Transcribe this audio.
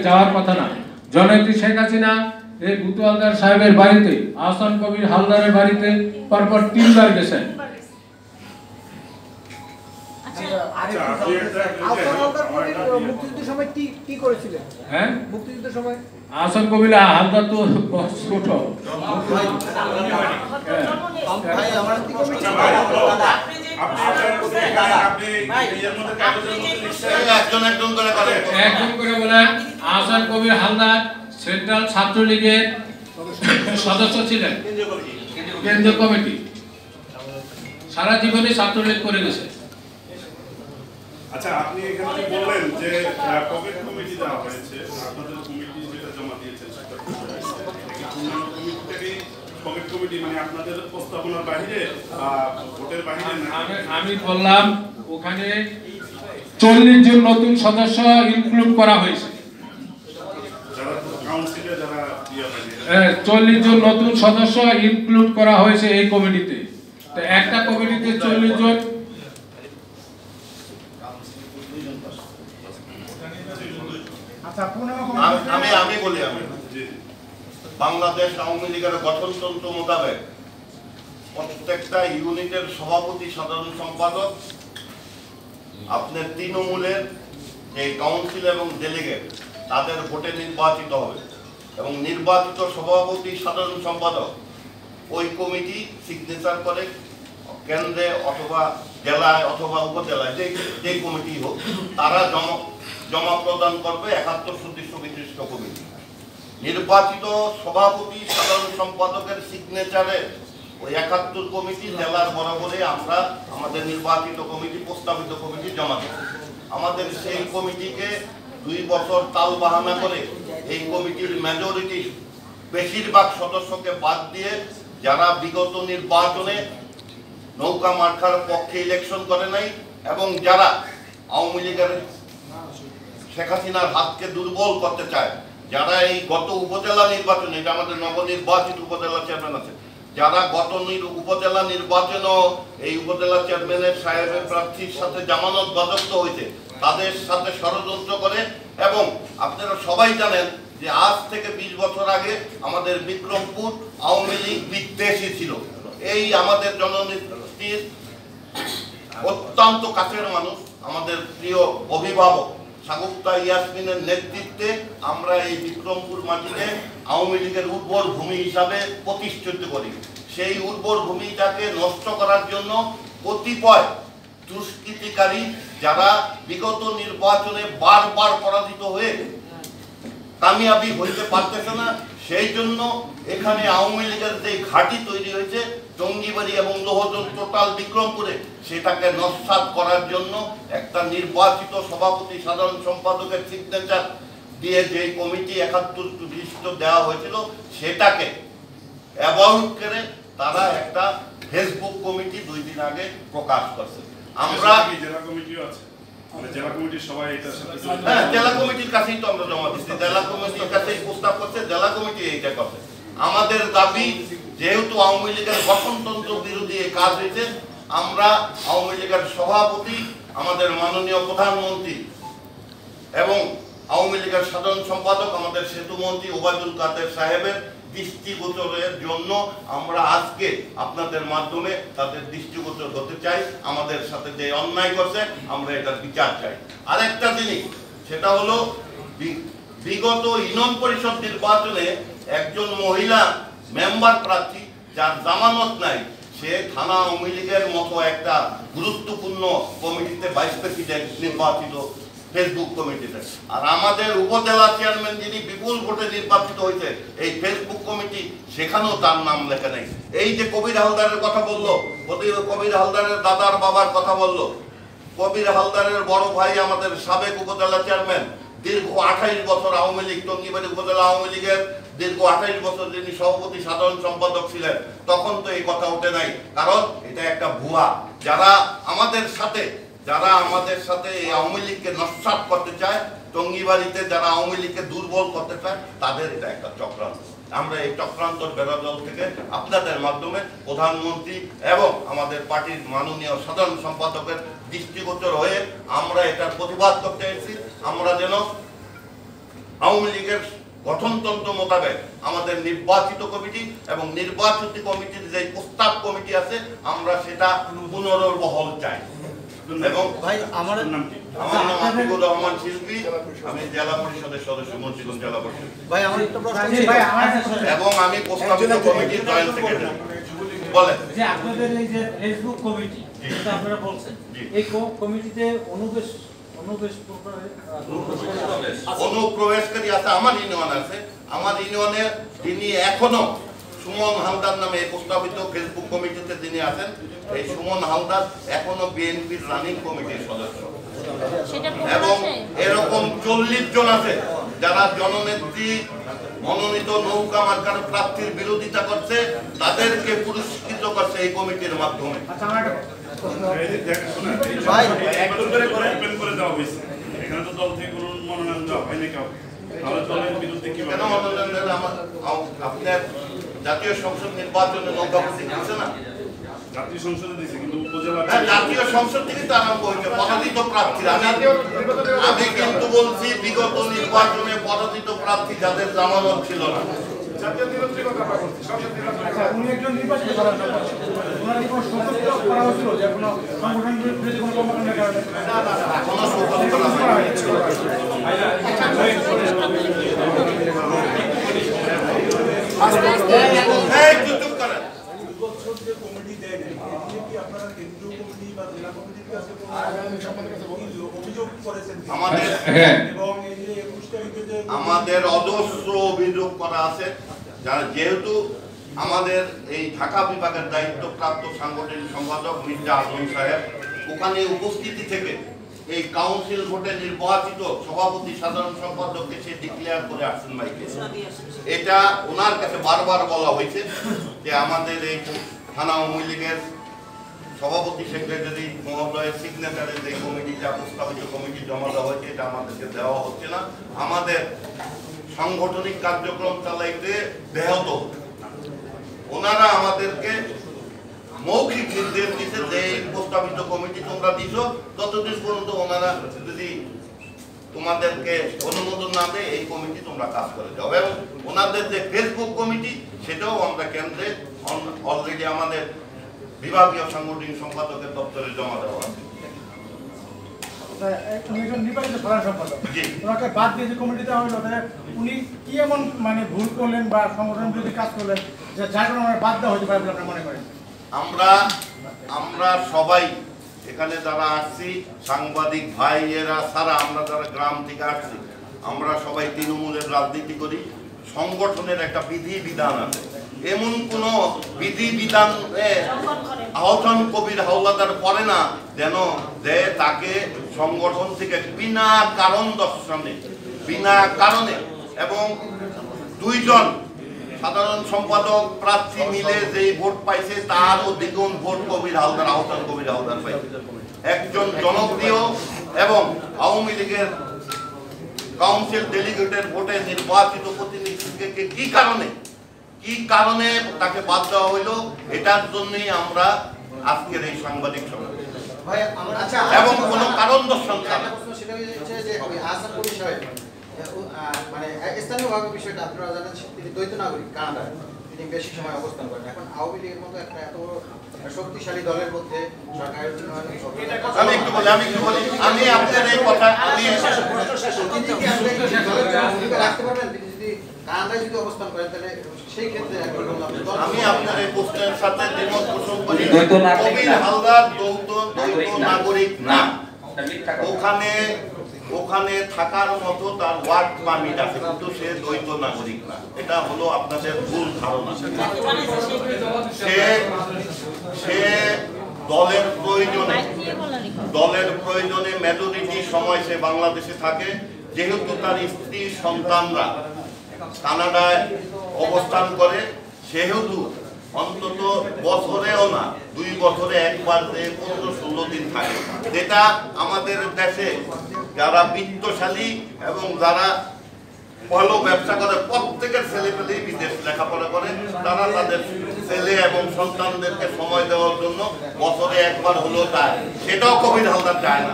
যাওয়ার কথা না। জননেত্রী শেখ হাসিনা এই বুতু হালদার সাহেবের বাড়িতে, আহসান কবির হালদারের বাড়িতে পরপর 3 বার গেছেন। মুক্তিযুদ্ধের সময় কি করেছিলেন? হ্যাঁ, মুক্তিযুদ্ধের সময় আহসান কবির হালদার তো ছোট। একজন করে বলে আহসান কবির হালদার সেন্ট্রাল ছাত্রলীগের সদস্য ছিলেন, কেন্দ্রীয় কমিটি, সারা জীবনে ছাত্রলীগ করে গেছে। আচ্ছা, আপনি এখানে বললেন যে পকেট কমিটি দেওয়া হয়েছে, আপনাদের কমিটি যেটা জমা দিয়েছেন সেটা পকেট কমিটি মানে আপনাদের প্রস্তাবনার বাইরে ভোটের বাইরে। আমি বললাম ওখানে 40 জন নতুন সদস্য ইনক্লুড করা হয়েছে। 40 জন নতুন সদস্য ইনক্লুড করা হয়েছে এই কমিটিতে। তো একটা কমিটিতে 40 জন। আমি বলি, বাংলাদেশ আওয়ামী লীগের গঠনতন্ত্র মোতাবেক প্রত্যেকটা ইউনিটের সভাপতি, সাধারণ সম্পাদক আপনার তৃণমূলের যে কাউন্সিল এবং ডেলিগেট তাদের ভোটে নির্বাচিত হবে এবং নির্বাচিত সভাপতি, সাধারণ সম্পাদক ওই কমিটি সিগনেচার করে কেন্দ্রে অথবা জেলায় অথবা উপজেলায় যেই কমিটি হোক তারা জমা প্রদান করবে 71 সদস্য বিশিষ্ট কমিটি। নির্বাচিত সভাপতি, সাধারণ সম্পাদকের সিগনেচারে ওই 71 কমিটি জেলার বরাবরে আমরা আমাদের নির্বাচিত কমিটি, প্রস্তাবিত কমিটি জমা দেব। আমাদের সেই কমিটিকে 2 বছর তাল বাহানা করে এই কমিটির মেজরিটি বেশিরভাগ সদস্যকে বাদ দিয়ে যারা বিগত নির্বাচনে নৌকা মার্কার পক্ষে ইলেকশন করে নাই এবং যারা আওয়ামী লীগের শেখ হাসিনার হাতকে দুর্বল করতে চায়, যারা এই গত উপজেলা নির্বাচনে, এটা আমাদের নবনির্বাচিত উপজেলা চেয়ারম্যান আছে, যারা গত উপজেলা নির্বাচনও এই উপজেলা চেয়ারম্যানের সাহেবের প্রার্থীর সাথে জামানত বাজেয়াপ্ত হয়েছে, তাদের সাথে ষড়যন্ত্র করে। এবং আপনারা সবাই জানেন যে আজ থেকে 20 বছর আগে আমাদের বিক্রমপুর আওয়ামী লীগ বিদ্বেষী ছিল। এই আমাদের জননেত্রীর অত্যন্ত কাছের মানুষ, আমাদের প্রিয় অভিভাবক শাগুফতা ইয়াসমিনের নেতৃত্বে আমরা এই বিক্রমপুর মাটিতে আওয়ামী লীগের উর্বর ভূমি হিসাবে প্রতিষ্ঠিত করি। সেই উর্বর ভূমিটাকে নষ্ট করার জন্য কতিপয় দুষ্কৃতিকারী যারা বিগত নির্বাচনে বারবার পরাজিত হয়ে কামিয়াবি হইতে পারতেছে না, সেই জন্য এখানে আওয়ামী লীগের যে ঘাঁটি তৈরি হয়েছে টঙ্গিবাড়ি এবং লোহজন টোটাল বিক্রমপুরে, সেটাকে নস্যাৎ করার জন্য একটা নির্বাচিত সভাপতি, সাধারণ সম্পাদকের সিগনেচার দিয়ে যে কমিটি 71 বিশিষ্ট দেওয়া হয়েছিল সেটাকে অ্যাভয়েড করে তারা একটা ফেসবুক কমিটি 2 দিন আগে প্রকাশ করছে। আমরা জেলা কমিটিও আছে, জেলা কমিটির সবাই এটার সাথে জেলা কমিটির কাছেই তো আমরা জমা দিচ্ছি, জেলা কমিটির কাছেই প্রস্তাব করছে, জেলা কমিটি এইটা করছে। আমাদের দাবি, যেহেতু আওয়ামী লীগের গঠনতন্ত্র বিরোধী কাজ হয়েছে, আমরা আওয়ামী লীগের সভাপতি, আমাদের মাননীয় প্রধানমন্ত্রী এবং আওয়ামী লীগের সাধারণ সম্পাদক আমাদের সেতুমন্ত্রী ওবায়দুল কাদের সাহেবের দৃষ্টিগোচরের জন্য আমরা আজকে আপনাদের মাধ্যমে তাদের দৃষ্টিগোচর হতে চাই। আমাদের সাথে যে অন্যায় করছে আমরা এটার বিচার চাই। আরেকটা জিনিস, সেটা হলো বিগত ইউনিয়ন পরিষদ নির্বাচনে একজন মহিলা মেম্বার প্রার্থী যার জামানত নাই, সে থানা আওয়ামী লীগের মতো একটা গুরুত্বপূর্ণ কমিটিতে ভাইস প্রেসিডেন্ট নির্বাচিত, ফেসবুক কমিটিতে। আর আমাদের উপজেলা চেয়ারম্যান যিনি বিপুল ভোটে নির্বাচিত হয়েছে এই ফেসবুক কমিটি, সেখানেও তার নাম লেখা নেই। এই যে কবির হালদারের কথা বললো, কবির হালদারের দাদার বাবার কথা বললো, কবির হালদারের বড় ভাই আমাদের সাবেক উপজেলা চেয়ারম্যান, দীর্ঘ 28 বছর আওয়ামী লীগ, টঙ্গিবাড়ি উপজেলা আওয়ামী লীগের দীর্ঘ 28 বছর যিনি সভাপতি, সাধারণ সম্পাদক ছিলেন, তখন তো এই কথা ওঠে নাই, কারণ এটা একটা ভুয়া। যারা আমাদের সাথে এই আওয়ামী লীগকে নস্যাৎ করতে চায়, টঙ্গিবাড়িতে যারা আওয়ামী লীগকে দুর্বল করতে চায়, তাদের এটা একটা চক্রান্ত। আমরা এই চক্রান্তর বেড়াজাল থেকে আপনাদের মাধ্যমে প্রধানমন্ত্রী এবং আমাদের পার্টির মাননীয় সাধারণ সম্পাদকের দৃষ্টিগোচর হয়ে আমরা এটার প্রতিবাদ করতে এসেছি। আমরা যেন আওয়ামী লীগের গঠনতন্ত্র মোতাবেক আমাদের নির্বাচিত কমিটি এবং নির্বাচিত কমিটির যে প্রস্তাব কমিটি আছে আমরা সেটা পুনর্বহাল চাই। এবং ভাই আমার আমার নাম আতিকুর রহমান শিল্পী, আমি জেলা পরিষদের সদস্য, মুন্সিগঞ্জ জেলা পরিষদ। ভাই আমার একটা প্রশ্ন আছে ভাই আমার এবং আমি প্রস্তাবিত কমিটির জয়েন্ট সেক্রেটারি। বলেন যে আপনাদের এই যে ফেসবুক কমিটি যেটা আপনারা বলছেন, এই কমিটিতে অনুপ্রবেশকারী আছে, আমার ইউনিয়ন আছে, আমার ইউনিয়নে যিনি এখনো সুমন হালদার নামে এই প্রস্তাবিত ফেসবুক কমিটিতে যিনি আছেন, এই সুমন হালদার এখনো বিএনপির রানিং কমিটির সদস্য। এবং এরকম 40 জন আছে যারা জননেত্রী মনোনীত নৌকা মার্কার প্রার্থীর বিরোধিতা করছে, তাদেরকে পুরস্কৃত করছে এই কমিটির মাধ্যমে। এখানে তো দল থেকে কোনো মনোনয়ন দেওয়া হয়নি কাউকে, তাহলে দলের বিরুদ্ধে কি কেন মনোনয়ন দেন? আপনার জাতীয় সংসদ নির্বাচনে নৌকা প্রতীক দিচ্ছে না? জাতীয় সংসদে দিয়েছে কিন্তু উপজেলা জাতীয় সংসদ থেকে তো আরম্ভ হয়েছে পরাজিত প্রার্থীরা। আমি কিন্তু বলছি বিগত নির্বাচনে পরাজিত প্রার্থী যাদের জামানত ছিল না। উনি একজন নির্বাচিত করার জন্য ওনার কি কোনো সতর্ক করা হয়েছিল যে কোনো সংগঠন বিরোধী কোনো কর্মকাণ্ডের কারণে? কোনো সতর্ক করা হয়নি। চুপ করেন। আমাদের অজস্র অভিযোগ করা আছে, যারা যেহেতু আমাদের এই ঢাকা বিভাগের দায়িত্বপ্রাপ্ত সাংগঠনিক সম্পাদক মির্জা আজম সাহেব ওখানে উপস্থিতি থেকে এই কাউন্সিল ভোটে নির্বাচিত সভাপতি সাধারণ সম্পাদককে সে ডিক্লেয়ার করে আসছেন মাইকে। এটা ওনার কাছে বারবার বলা হয়েছে যে আমাদের এই থানা আওয়ামী লীগের সভাপতি সেক্রেটারি মহোদয়ের সিগনেচারের যে কমিটিটা প্রস্তাবিত কমিটি জমা দেওয়া হয়েছে এটা আমাদেরকে দেওয়া হচ্ছে না, আমাদের সাংগঠনিক কার্যক্রম চালাইতে ব্যাহত। ওনারা আমাদেরকে মৌখিক নির্দেশ দিচ্ছে যে এই প্রস্তাবিত কমিটি তোমরা দিছো, ততদিন পর্যন্ত ওনারা যদি তোমাদেরকে অনুমোদন না দেয় এই কমিটি তোমরা কাজ করে যাও। এবং ওনাদের যে ফেসবুক কমিটি সেটাও আমরা কেন্দ্রে অলরেডি আমাদের বিভাগীয় সাংগঠনিক সম্পাদকের দপ্তরে জমা দেওয়া আছে। উনি একজন নির্বাচিত সাধারণ সম্পাদক, ওনাকে বাদ দিয়ে যে কমিটিতে হলো উনি কি এমন মানে ভুল করলেন বা সংগঠন বিরোধী কাজ করলেন যে যার কারণে আমরা বাদ দেওয়া হতে পারে বলে আপনারা মনে করেন? আমরা সবাই এখানে যারা আসছি, সাংবাদিক ভাইয়েরা ছাড়া আমরা যারা গ্রাম থেকে আসছি, আমরা সবাই তৃণমূলের রাজনীতি করি। সংগঠনের একটা বিধি বিধান আছে, এমন কোন বিধি বিধান আহসান কবির হাওলাদার পড়ে না যেন যে তাকে সংগঠন থেকে বিনা কারণ দর্শনে, বিনা কারণে এবং 2 জন সাধারণ সম্পাদক প্রার্থী মিলে যেই ভোট পাইছে তারও দ্বিগুণ ভোট কবির হাওলাদার, আহসান কবির হাওলাদার পাইছে। একজন জনপ্রিয় এবং আওয়ামী লীগের কাউন্সিল ডেলিগেটের ভোটে নির্বাচিত প্রতিনিধিকে কি কারণে তাকে বাদ দেওয়া হইলো, এটার জন্যই আমরা আজকের এই সাংবাদিক সম্মেলন এবং কোনো কারণ দর্শন ছাড়া। সেটা হচ্ছে যে আহসান কবির সাহেব মানে স্থানীয়ভাবে বিষয়টা আপনারা জানেন তিনি দ্বৈত নাগরিক, কানাডায় তিনি বেশি সময় অবস্থান করেন। এখন আওয়ামী লীগের মতো একটা এত শক্তিশালী দলের মধ্যে সরকারের আমি আপনার এই কথা রাখতে পারবেন, তিনি যদি কানাডায় যদি অবস্থান করেন তাহলে সেই ক্ষেত্রে আমি আপনার এই প্রশ্নের সাথে দ্বিমত পোষণ করি। কবির হালদার দ্বৈত নাগরিক না, ওখানে থাকার মতো তার ওয়ার্ক পারমিট আছে, কিন্তু সে দ্বৈত নাগরিক না। এটা হলো আপনাদের ভুল ধারণা। সে দলের প্রয়োজনে মেজরিটি সময় সে বাংলাদেশে থাকে। যেহেতু তার স্ত্রী সন্তানরা কানাডায় অবস্থান করে, সেহেতু অন্তত বছরেও না 2 বছরে একবার 15-16 দিন থাকে, যেটা আমাদের দেশে যারা বিত্তশালী এবং যারা ভালো ব্যবসা করে প্রত্যেকের ছেলেপেলেই বিদেশ লেখাপড়া করে, তারা তাদের ছেলে এবং সন্তানদেরকে সময় দেওয়ার জন্য বছরে একবার হলেও যায়। সেটাও কবির হালদার চায় না।